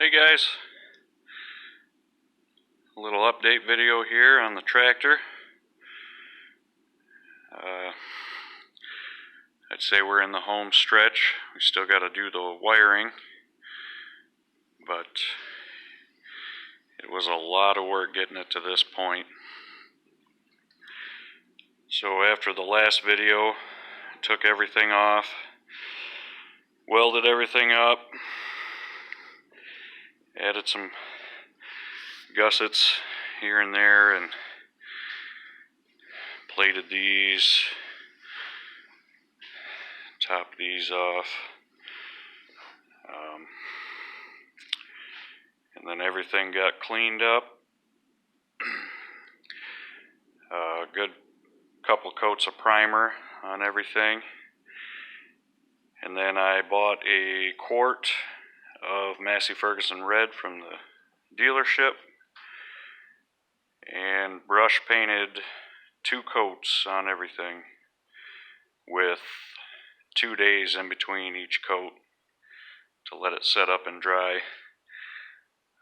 Hey guys, a little update video here on the tractor. I'd say we're in the home stretch. We still got to do the wiring, but it was a lot of work getting it to this point. So after the last video, I took everything off, welded everything up, added some gussets here and there, and plated these, topped these off, and then everything got cleaned up. A good couple coats of primer on everything, and then I bought a quart of Massey Ferguson red from the dealership and brush painted 2 coats on everything with 2 days in between each coat to let it set up and dry.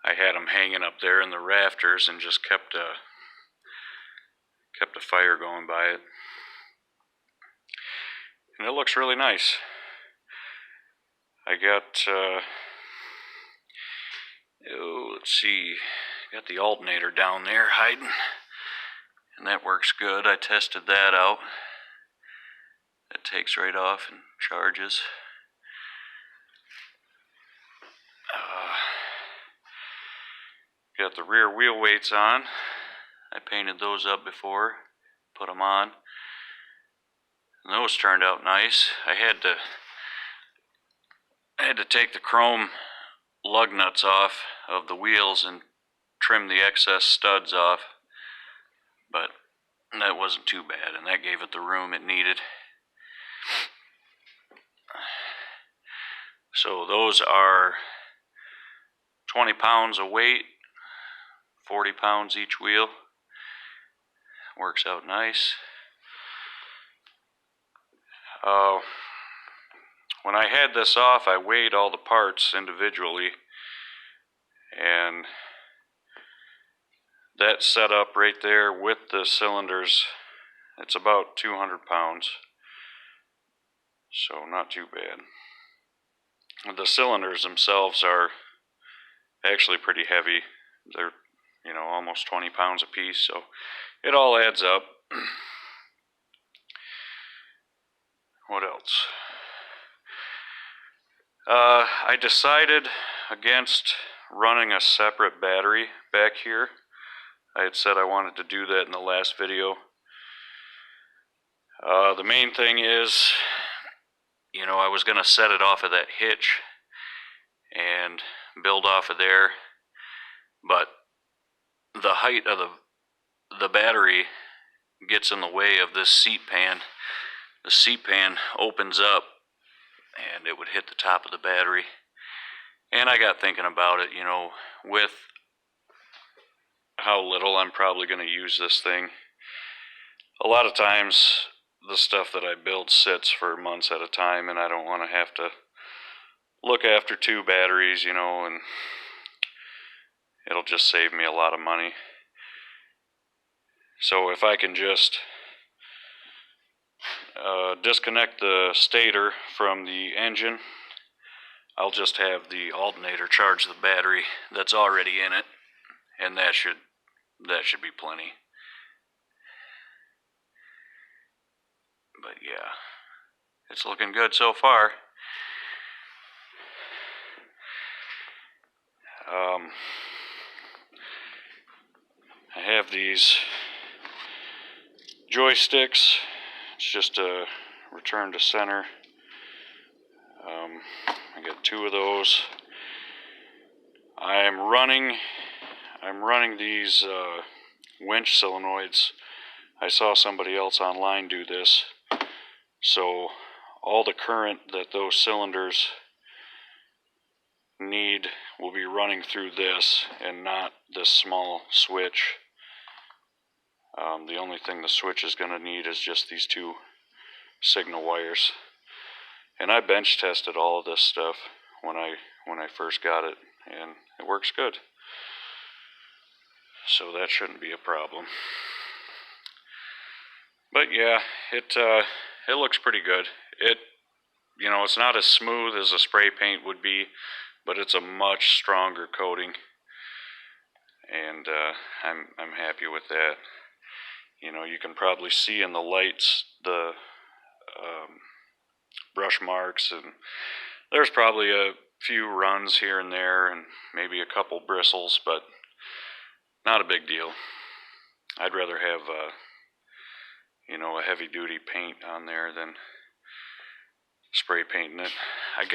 I had them hanging up there in the rafters and just kept a fire going by it, and it looks really nice. I got let's see, got the alternator down there hiding, and that works good. I tested that out. It takes right off and charges. Got the rear wheel weights on. I painted those up before, put them on, and those turned out nice. I had to take the chrome lug nuts off of the wheels and trim the excess studs off, but that wasn't too bad, and that gave it the room it needed. So those are 20 pounds of weight, 40 pounds each wheel. Works out nice. When I had this off, I weighed all the parts individually, and that set up right there with the cylinders, it's about 200 pounds, so not too bad. The cylinders themselves are actually pretty heavy. They're, almost 20 pounds a piece, so it all adds up. What else? I decided against running a separate battery back here. I had said I wanted to do that in the last video. The main thing is, I was going to set it off of that hitch and build off of there, but the height of the battery gets in the way of this seat pan. The seat pan opens up and it would hit the top of the battery. And I got thinking about it, with how little I'm probably going to use this thing. A lot of times the stuff that I build sits for months at a time, and I don't want to have to look after 2 batteries, and it'll just save me a lot of money. So if I can just disconnect the stator from the engine, I'll just have the alternator charge the battery that's already in it, and that should be plenty. But yeah, it's looking good so far. I have these joysticks. It's just a return to center. I got 2 of those. I'm running these winch solenoids. I saw somebody else online do this, so all the current that those cylinders need will be running through this and not this small switch. The only thing the switch is going to need is just these 2 signal wires. And I bench tested all of this stuff when I first got it, and it works good. So that shouldn't be a problem. But yeah, it looks pretty good. It's not as smooth as a spray paint would be, but it's a much stronger coating, and I'm happy with that. You can probably see in the lights the brush marks, and there's probably a few runs here and there and maybe a couple bristles, but not a big deal. I'd rather have a heavy duty paint on there than spray painting it. I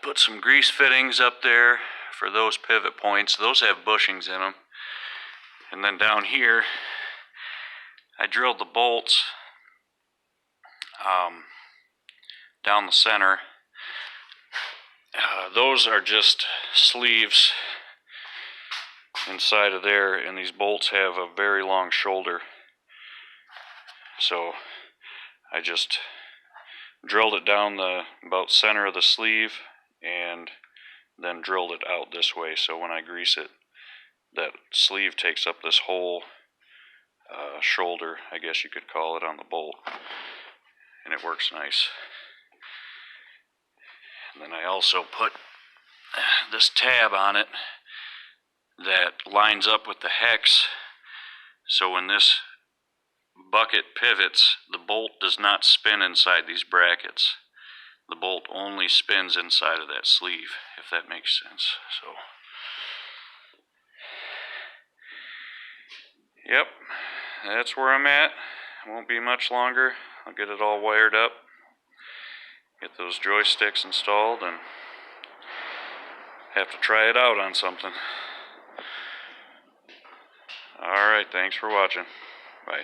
put some grease fittings up there for those pivot points. Those have bushings in them. And then down here, I drilled the bolts down the center. Those are just sleeves inside of there, and these bolts have a very long shoulder. So I just drilled it down the about center of the sleeve and then drilled it out this way, so when I grease it, that sleeve takes up this whole shoulder, I guess you could call it, on the bolt, and it works nice. And then I also put this tab on it that lines up with the hex, so when this bucket pivots, the bolt does not spin inside these brackets. The bolt only spins inside of that sleeve, if that makes sense. So, yep, that's where I'm at. It won't be much longer. I'll get it all wired up, get those joysticks installed, and have to try it out on something. Alright, thanks for watching. Bye.